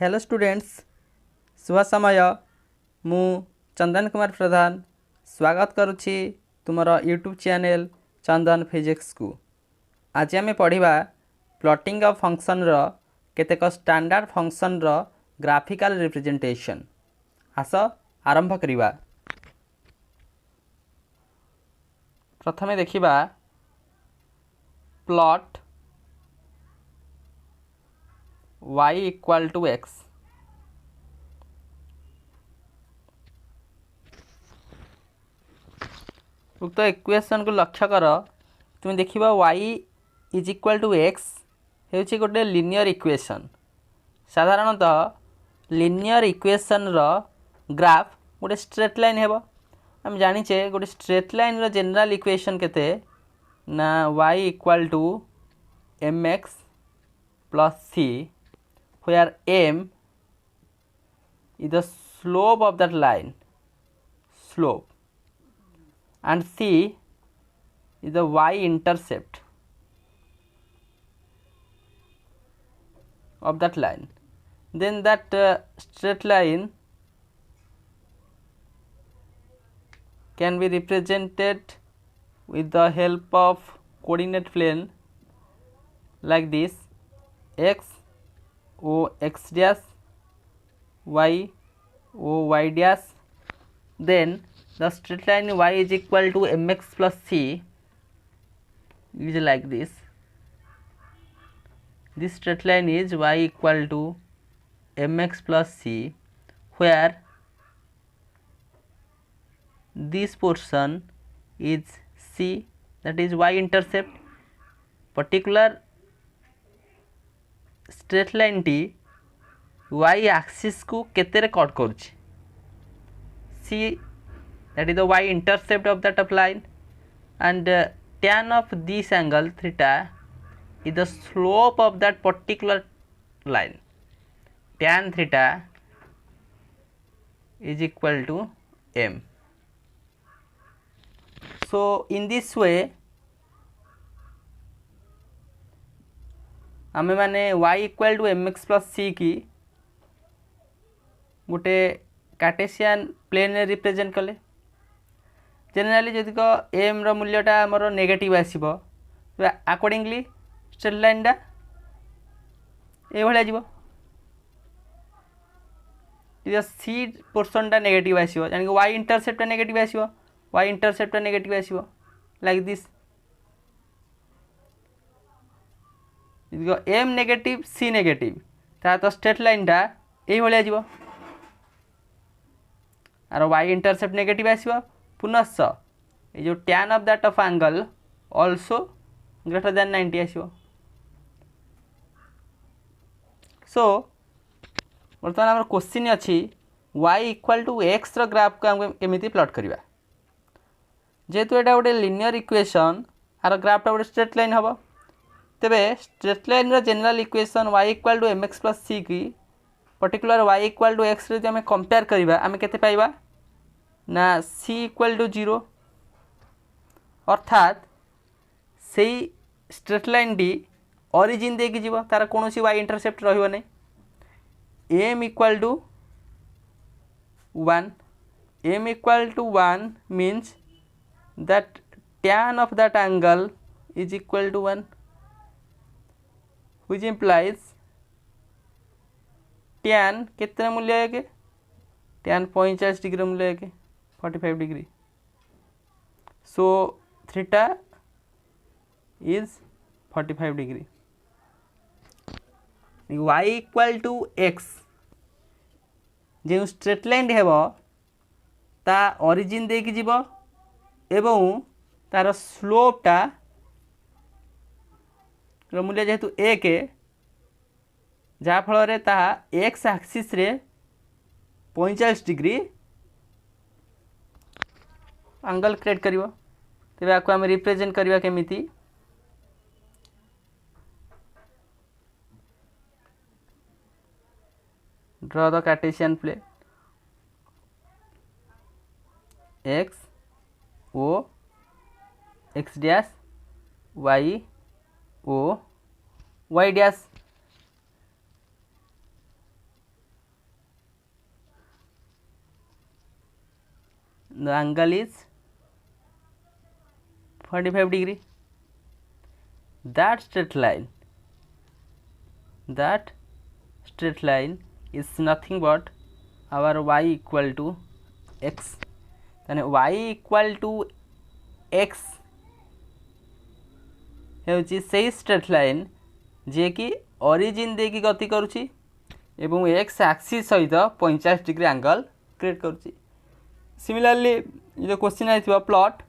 Hello students, शुभ समय। मु चंदन कुमार प्रधान स्वागत करुछि तुमर यूट्यूब चैनल चंदन फिजिक्स को। आज आम पढ़ा प्लॉटिंग ऑफ फंक्शन रो केतेक स्टैंडर्ड फंक्शन रो ग्राफिकल रिप्रेजेंटेशन। आस आरंभ करिबा। प्रथमे देखिबा plot y equal to x। उक्त इक्वेशन को लक्ष्य कर। तुम देखिबा y is equal to x हेउछि गोटे लिनियर इक्वेशन। साधारणतः लिनियर इक्वेशन रो ग्राफ गोटे स्ट्रेट लाइन हेबो। हम जानिचे गोटे स्ट्रेट लाइन रो जनरल इक्वेशन केते ना y equal to mx plus c where m is the slope of that line, and c is the y-intercept of that line. Then that straight line can be represented with the help of coordinate plane like this: x o x dash, y o y dash. Then the straight line y is equal to mx plus c is like this. This straight line is y equal to mx plus c, where this portion is c, that is y intercept. Particular straight line T y axis को केते रे cut करूछि, c, that is the y intercept of that line, and tan of this angle theta is the slope of that particular line. Tan theta is equal to m. So in this way आमे माने y equal to mx plus c की गोटे Cartesian plane रे represent कले। Generally जदि को m रो मूल्यटा हमर negative आसीबो तो अकॉर्डिंगली स्ट्रेट लाइन टा ए भलिया जीवो। इज c पोर्शन टा नेगेटिव आसीबो, यानी कि y इंटरसेप्ट टा नेगेटिव आसीबो, y इंटरसेप्ट टा नेगेटिव आसीबो like this. M negative C negative ता तो स्ट्रेट लाइन टा एई भलिया जीवो। आर वाई इंटरसेप्ट नेगेटिव आसीबो, पुनश्च ए जो tan of that of angle also greater than 90 आसीबो। सो वर्तमान हमर क्वेश्चन अछि y इक्वल टू x रो ग्राफ को हम केमिति प्लॉट करिवा। जेतु एटा गोटे लिनियर इक्वेशन आर ग्राफ टा गोटे स्ट्रेट लाइन हबो, तेबे स्ट्रेट लाइन रो general equation y equal to mx plus c की particular y equal to x रे जे हमें कंपेयर करिवा हमें केते पाइबा ना c इक्वल टू 0। अर्थात सेही स्ट्रेट लाइन डी ओरिजिन दे की जीवो, तार कोनोसी y इंटरसेप्ट रहिबो नै। m equal to 1, m equal to 1 means that tan of that angle is equal to 1, which implies tan कितने मूल्य है के tan 45 डिग्री मूल्य है के 45 degree. So theta is 45 degree. y equal to x जो स्ट्रेट लाइन हेबो ता ओरिजिन दे की जीवो एवं तार स्लोप टा मूल्य जेहेतु एक जहाँ फल रे ताहा एक्स एक्सिस रे 45 डिग्री एंगल क्रिएट करिवो। तेबे आको हम रिप्रेजेंट करिवा केमिति। Draw the Cartesian plane x o x dash, y o y dash। the angle is 45 degree. That straight line is nothing but our y equal to x. then y equal to x ହେଉଛି ସେଇ straight line जे कि origin देकी गति करुछि एवं x axis सहित 50 degree angle create करुछि. Similarly जो question आइथिबा plot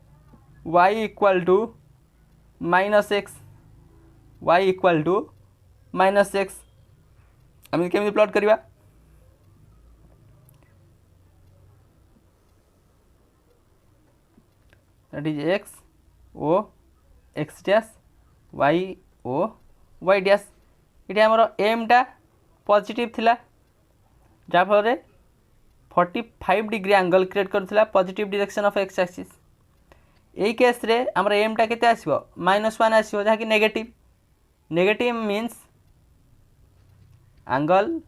y equal to minus x आम केमी प्लॉट करवा. That is x O x dash y O y dash. ये आमर एम टा पॉजिटिव थिला जाफल 45 डिग्री एंगल क्रिएट करथिला positive direction of X axis. यही केस रे हमर एम टा केते आसीबो -1 आसीबो जहा कि negative means angle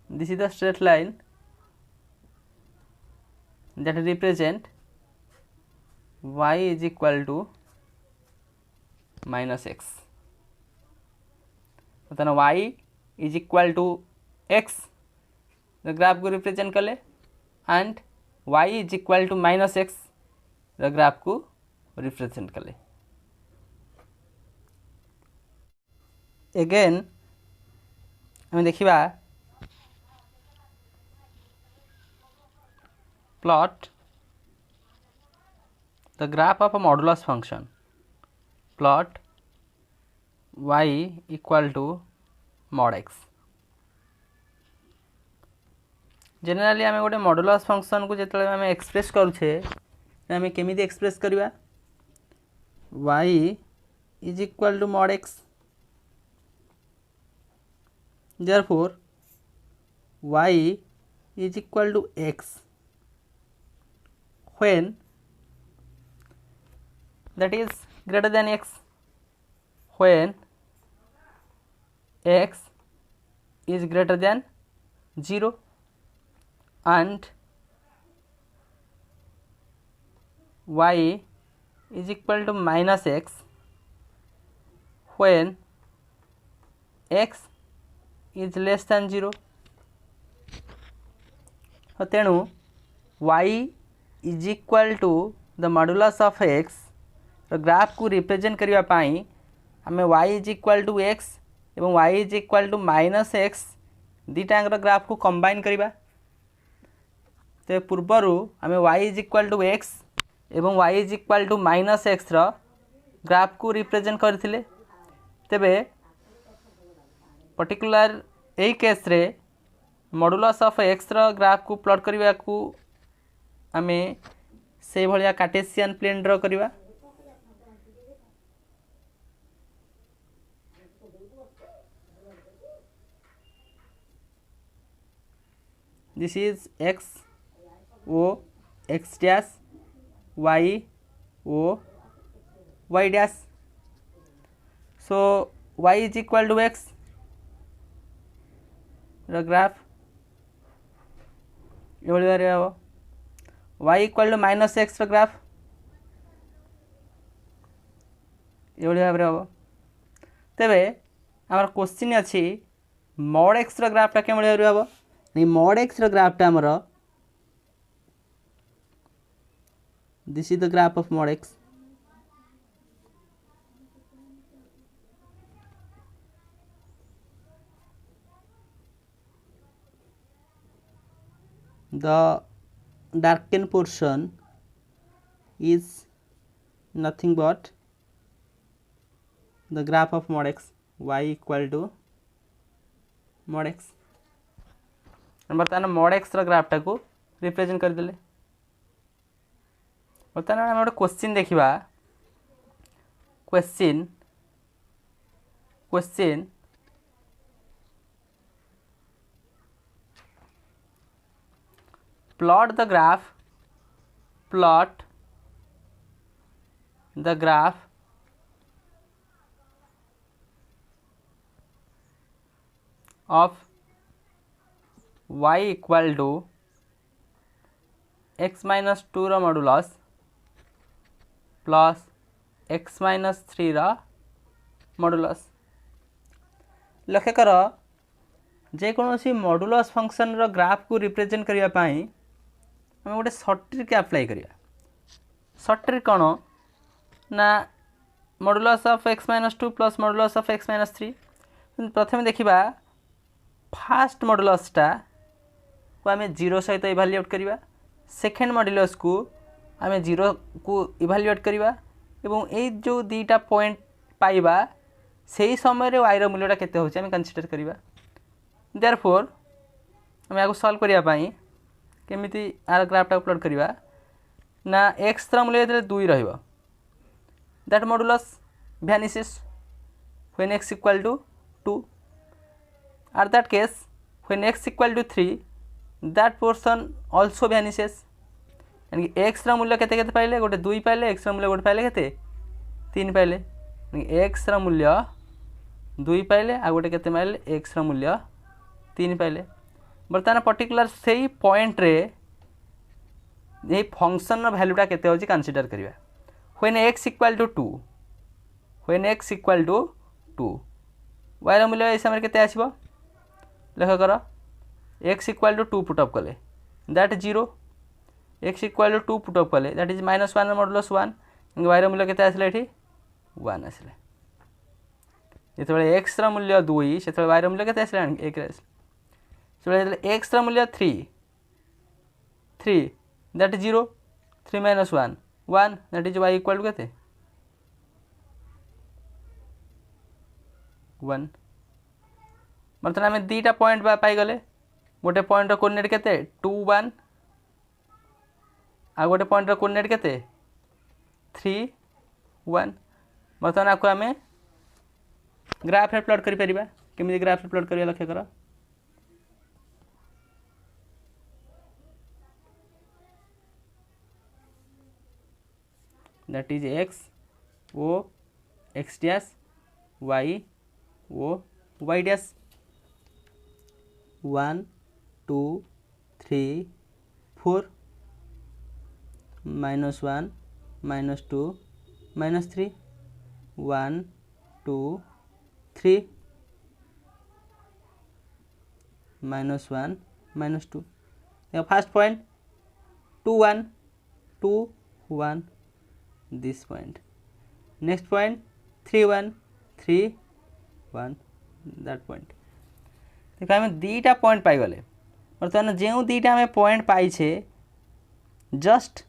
this is the straight line that represent y is equal to -x. तो y is equal to x graph को रिप्रेजेंट कले and y is equal to -x graph को रिप्रेजेंट कले. Again हम देखिबा plot the graph of a modulus function. Plot y equal to mod x. Generally आम गोटे modulus function को जिते आम एक्सप्रेस करुचे आम केमी एक्सप्रेस करवा y is equal to mod x. therefore y is equal to x when that is greater than x, when x is greater than 0 and y is equal to minus x when x is less than 0. तेणु y is equal to the modulus of x graph को represent करने पाई आम y is equal to x एवं y is equal to minus x दीटांगर graph को combine करवा. तो पूर्वर आम y is equal to x एवं y is equal to minus x रो ग्राफ को रिप्रेजेंट करथिले. तेबे पर्टिकुलर यही केस रे मॉडुलस ऑफ x रो ग्राफ को प्लॉट करने को आम से भाया कार्टेशियन प्लेन ड्रॉ करवा. This is x o x dash y o y dash. So y is equal to x graph ये हम y equal to minus x graph ये भाव हम. तेबे आमर क्वेश्चन अच्छी mod x ग्राफटा के भाव हम नहीं mod x ग्राफटा आमर this is the graph of mod x. The darkened portion is nothing but the graph of mod x, y equal to mod x. बर्तमान mod x ग्राफटा को रिप्रेजेंट करदे. बर्तमान आम गोटे क्वेश्चन देखा. Question plot the graph of y equal to x minus 2 रो modulus plus x minus 3 रो मॉडुलस। लक्ष्य कर जेकोसी मॉडुलस फंक्शन रो ग्राफ को रिप्रेजेंट करने आम गोटे सर्ट ट्रिक अप्लाई करिया। सर्ट ट्रिक कौन ना modulus of x minus 2 plus modulus of x minus 3। प्रथम देखिबा फास्ट मॉडुलसटा को आम 0 सहित इभाल्युएट करिबा, सेकेंड मॉडुलस को आम 0 को इभाल्युएट करिबा एवं ए जो दीटा पॉइंट पाइबा सही समय रे y रो मूल्यटा केते होछि आम कंसीडर करिबा। देयरफॉर आम याको सॉल्व करिया पई केमिति आर ग्राफटा प्लॉट करिबा ना x रो मूल्य जते 2 रहइबो that modulus vanishes when x equal to 2. At that case when x equal to 3 that portion also vanishes। यानी x रा मूल्य केते केते पाइले गोटे 2 पाइले, x रा मूल्य गोटे पाइले केते 3 पाइले। यानी x रा मूल्य 2 पाइले आ गोटे केते पाइले x रा मूल्य 3 पाइले। बर्तमान पर्टिकुलर सेही पॉइंट रे ये फंक्शन रो वैल्यूटा केते होची consider करिवा। when x equal to 2 when x equal to 2 y रो मूल्य ए समय केते आसीबो लेख कर x equal to 2 put up कले that 0, x equal to 2 put up कले दैट इज -1 मॉडुलस 1। y रो मूल्य केते आसले एठी 1 आसले। जेतबे x रो मूल्य 2 सेतबे y रो मूल्य केते आसले 1 आसले। सेतबे x रो मूल्य 3 that 0, 3 - 1 1 that is y equal to केते 1। बर्तमान आम दीटा पॉइंट पाई गले, गोटे पॉइंट रो कोऑर्डिनेट केते 2 1 आ गोटे पॉइंट रो कोऑर्डिनेट केते 3 1। बर्तमान आपको आम ग्राफ रे प्लॉट करि परिबा। केमिति ग्राफ रे प्लॉट करिया लक्ष्य कर that is x o x dash y o y dash 1 2 3 4 -1 -2 -3 1 2 3 -1 -2। First point 2 1 2 1 this point, next point 3 1 3 1 that point। देखो आम दीटा पॉइंट पाई गले। बर्तमान जो दीटा आम पॉइंट पाइछे जस्ट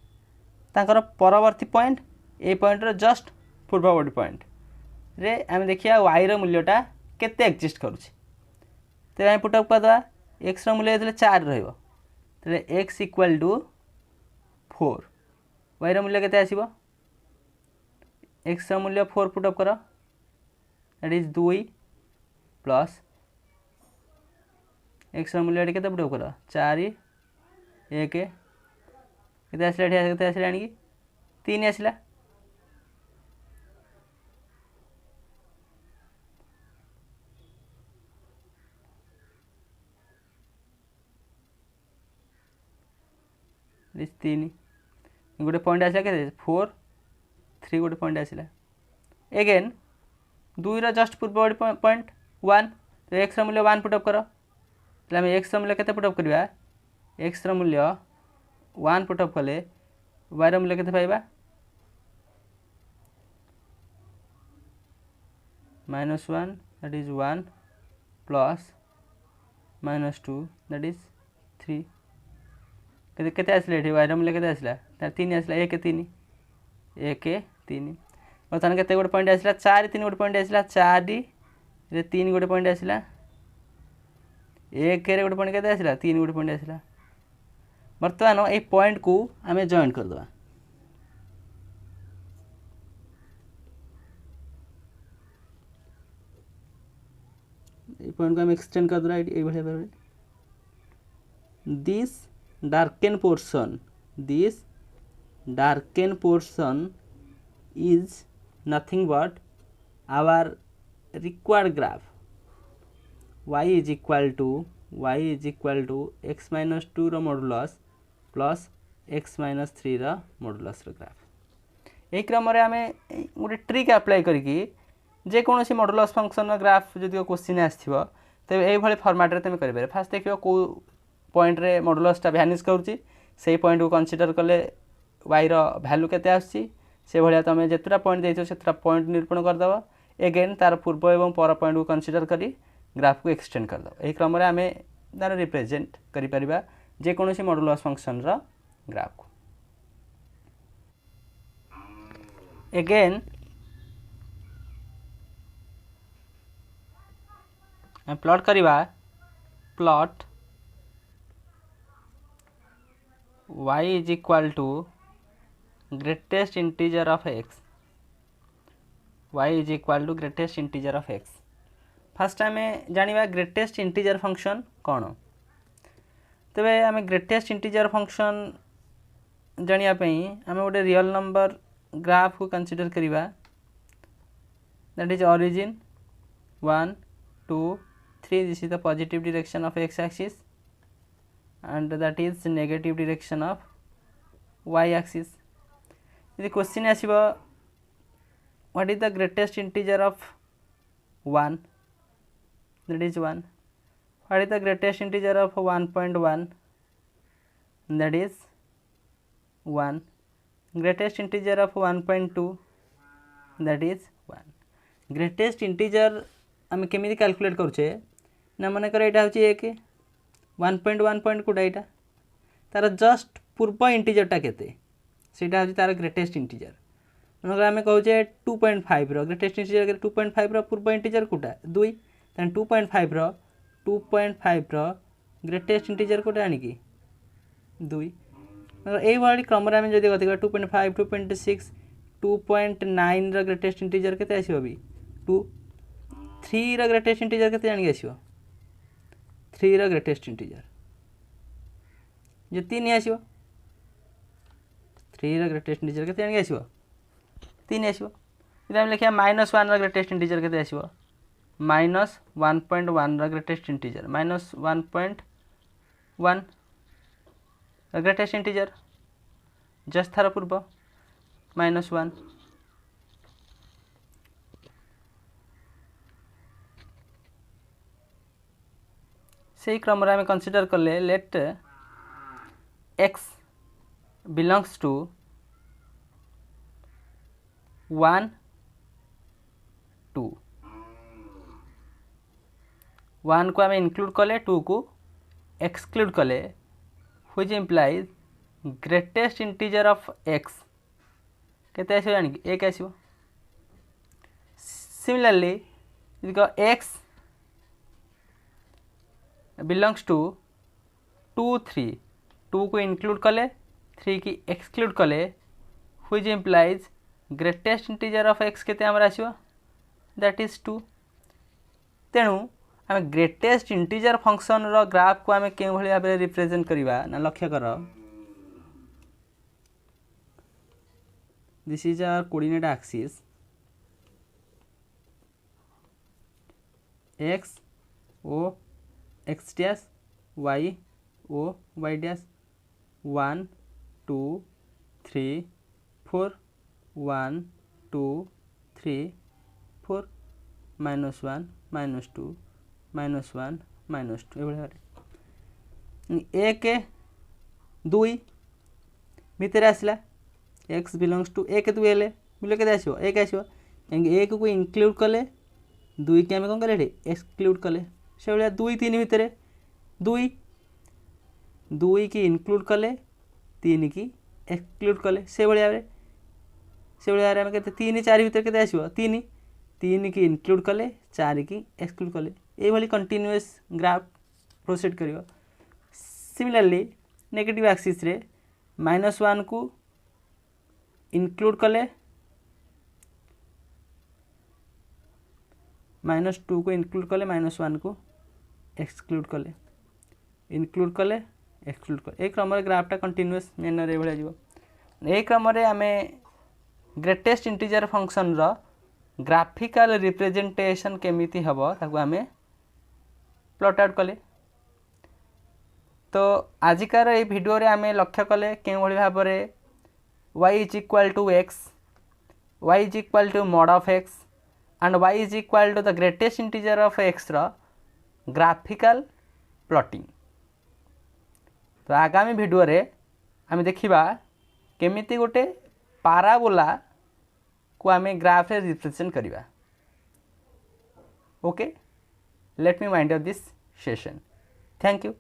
तांकर परवर्ती पॉइंट ए पॉइंट रो जस्ट पूर्ववर्ती पॉइंट रे आम देखिया y रो मूल्यटा केते एक्जिस्ट करूछि। तेरे आम पुट अप कर दवा x रो मूल्य जले 4 रहइबो तेरे x इक्वल टू 4 y रो मूल्य केते आसीबो x रो मूल्य 4 पुट अप करो दैट इज 2 प्लस x रो मूल्य केते पुट अप करो 4 1 केते आसला केते आसला आनी 3 आसला। दिस 3 गोटे पॉइंट आसला केते 4 3 गोटे पॉइंट आसला एगेन 2 रो जस्ट पूर्ववर्ती पॉइंट 1 तो x रो मूल्य 1 पुट अप करो तले हम x रो मूल्य केते पुट अप करबा x रो मूल्य 1 पुट अप कले y रो मूल्य केते पाइबा -1 that is 1 plus -2 that is 3 केते केते आसले एठी y रो मूल्य केते आसला 3 आसला 1 3 1 3। बर्तमान केते गोटे पॉइंट आसला 4 3 गोटे पॉइंट आसला 4 रे 3 गोटे पॉइंट आसला 1 रे गोटे पॉइंट केते आसला 3 गोटे पॉइंट आसला। बर्तमान ए पॉइंट को आम जॉइन कर दवा ए पॉइंट को आम एक्सटेंड कर दवा ए भले भाबे this darken portion is nothing but our required graph y is equal to y is equal to x minus 2 रो मॉडुलस प्लस x माइनस 3 रो मॉडुलस रो ग्राफ। यही क्रम आम गोटे ट्रिक अप्लाई करके जेकोसी मॉडुलस फंक्शन रो ग्राफ जदि क्वेश्चन आसो तेज ये फर्माट रे तुम करें। फास्ट देख कौ पॉइंट रे मॉडुलसटा भैनिश करुच्ची से पॉइंट को कंसीडर कले y रो वैल्यू केते आसी से भाया तुम जितटा पॉइंट देते से पॉइंट निरूपण करदेव। एगेन तार पूर्व एवं पर पॉइंट को कंसीडर करी ग्राफ को एक्सटेंड करदेव। यही क्रम आम तार रिप्रेजेंट करिपरिबा जेकोसी मॉडुलस फंक्शन रो ग्राफ को। एगेन प्लॉट करिबा plot y is equal to greatest integer of x, y is equal to greatest integer of x। First आम जानिबा ग्रेटेस्ट इंटीजर फंक्शन कौन। तेबे आम ग्रेटेस्ट इंटीजर फंक्शन जानिया पई आम गोटे रियल नंबर ग्राफ को कंसीडर करिबा that is origin 1 2 3 this is the positive direction of x axis and that is negative direction of y axis। यदि question आसीबो what is the greatest integer of 1 that is 1, what is the greatest integer of 1.1 that is 1, greatest integer of 1.2 that is 1। greatest integer आम केमी calculate करुचे ना मन कर यहाँ हूँ 1 1.1 point Kota यहाँ तार जस्ट पूर्व इंटीजरटा केते सेटा हूँ तार ग्रेटेस्ट इंटीजर। मनकर आम कहे 2.5 रो ग्रेटेस्ट इंटीजर 2.5 रो पूर्व इंटीजर कोटा 2 तेना 2.5 रो ग्रेटेस्ट इंटीजर कोटा आणिकी 2। यही भाई क्रम आम जब गति 2.5 2.6 2.9 रो ग्रेटेस्ट इंटीजर केते आसीबो भी 2, 3 रो ग्रेटेस्ट इंटीजर केते जानिक आसीबो 3 रो ग्रेटेस्ट इंटीजर जो 3 आसीबो 3 रो ग्रेटेस्ट इंटीजर केते जानिक आसीबो 3 आसीबो। इधर हम लिखिया -1 रो ग्रेटेस्ट इंटीजर केते आसीबो -1.1 रो ग्रेटेस्ट इंटीजर -1.1 रो ग्रेटेस्ट इंटीजर जस्ट थार पूर्व -1। से क्रम आम कंसीडर कले लेट x बिलोंग्स टू 1 2 1 को आम इंक्लूड कले 2 को एक्सक्लूड कले which implies greatest integer of x केते आसीबो जानि 1 आसीबो। सिमिलरली x बिलोंग्स टू 2 3 2 को इंक्लूड कले 3 की एक्सक्लूड कले which implies greatest integer of x केते हमर आसीबो दैट इज 2। तेणु आम ग्रेटेस्ट इंटीजर फंक्शन रो ग्राफ को आम के भाई भाव रिप्रेजेंट करवा ना लक्ष्य कर this is our coordinate axis x o x dash y o y dash 1 2 3 4 1 2 3 4 -1 -2 -1 -2 ये 1 2 भितर आसला x बिलोंग्स टू 1 2 हेले बोले के आसो 1 आसो 1 को इंक्लूड कले 2 की आम कौन कले एक्सक्लूड कले से भाया 2 3 भितर 2 2 की इंक्लूड कले 3 की एक्सक्लूड कले से भाया आम के 3 4 भितर के आसो 3 3 की इंक्लूड कले 4 की एक्सक्लूड कले ये कंटिन्यूअस ग्राफ प्रोसीड करियो। सिमिलरली नेगेटिव एक्सिस रे -1 को इंक्लूड कले -2 को इंक्लूड कले -1 को एक्सक्लूड कले इंक्लूड कले एक्सक्लूड कले एक क्रम ग्राफटा कंटिन्यूअस मैनर ये भाया ये क्रम आम ग्रेटेस्ट इंटीजर फंक्शन रो ग्राफिकल रिप्रेजेंटेशन केमिति हबो ताकू आमे प्लॉट आउट कले तो आजिकार ये भिडियो रे आमे लक्ष्य कले के भाव में y is equal to x, y is equal to mod of x and y is equal to the greatest integer of x रो ग्राफिकल प्लॉटिंग। तो आगामी भिडियो रे आमे देखिबा केमिति गोटे पाराबोला को आमे ग्राफ रे रिप्रेजेंट करिबा। Okay, let me wind up this session. Thank you.